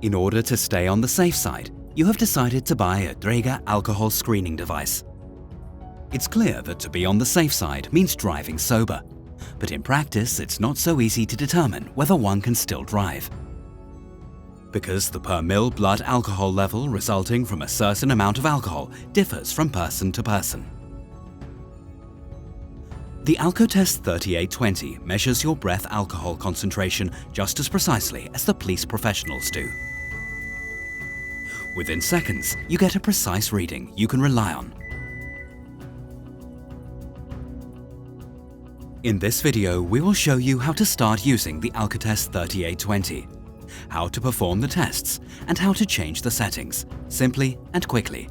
In order to stay on the safe side, you have decided to buy a Dra alcohol screening device. It's clear that to be on the safe side means driving sober, but in practice it's not so easy to determine whether one can still drive. Because the per mil blood alcohol level resulting from a certain amount of alcohol differs from person to person. The Alcotest 3820 measures your breath alcohol concentration just as precisely as the police professionals do. Within seconds, you get a precise reading you can rely on. In this video, we will show you how to start using the Alcotest 3820, how to perform the tests, and how to change the settings, simply and quickly.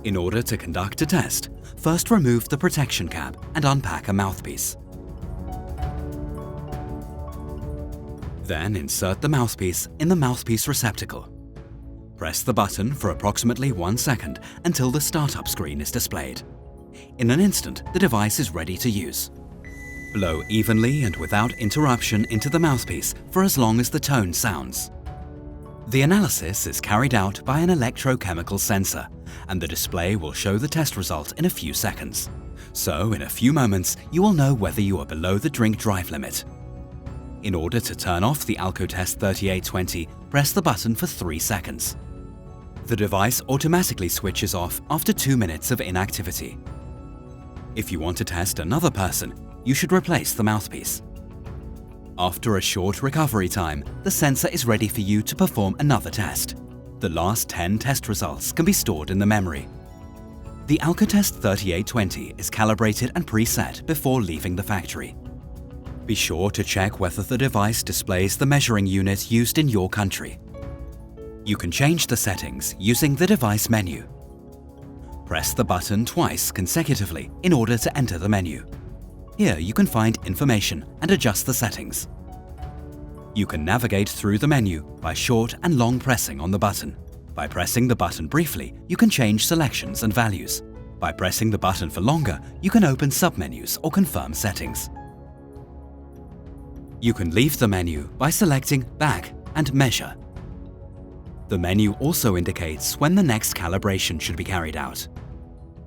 In order to conduct a test, first remove the protection cap and unpack a mouthpiece. Then insert the mouthpiece in the mouthpiece receptacle. Press the button for approximately 1 second until the startup screen is displayed. In an instant, the device is ready to use. Blow evenly and without interruption into the mouthpiece for as long as the tone sounds. The analysis is carried out by an electrochemical sensor, and the display will show the test result in a few seconds. So, in a few moments, you will know whether you are below the drink drive limit. In order to turn off the Alcotest 3820, press the button for 3 seconds. The device automatically switches off after 2 minutes of inactivity. If you want to test another person, you should replace the mouthpiece. After a short recovery time, the sensor is ready for you to perform another test. The last 10 test results can be stored in the memory. The Alcotest 3820 is calibrated and preset before leaving the factory. Be sure to check whether the device displays the measuring unit used in your country. You can change the settings using the device menu. Press the button twice consecutively in order to enter the menu. Here you can find information and adjust the settings. You can navigate through the menu by short and long pressing on the button. By pressing the button briefly, you can change selections and values. By pressing the button for longer, you can open submenus or confirm settings. You can leave the menu by selecting Back and Measure. The menu also indicates when the next calibration should be carried out.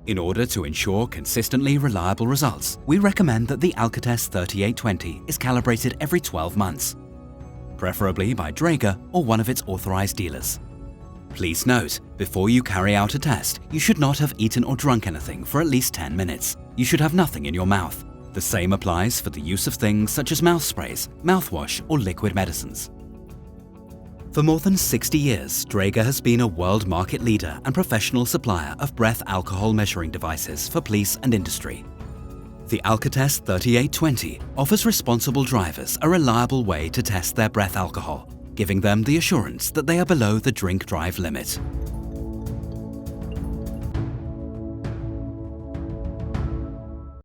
In order to ensure consistently reliable results, we recommend that the Alcotest 3820 is calibrated every 12 months, preferably by Dra or one of its authorized dealers. Please note, before you carry out a test, you should not have eaten or drunk anything for at least 10 minutes. You should have nothing in your mouth. The same applies for the use of things such as mouth sprays, mouthwash, or liquid medicines. For more than 60 years, Dra has been a world market leader and professional supplier of breath alcohol measuring devices for police and industry. The Alcotest 3820 offers responsible drivers a reliable way to test their breath alcohol, giving them the assurance that they are below the drink drive limit.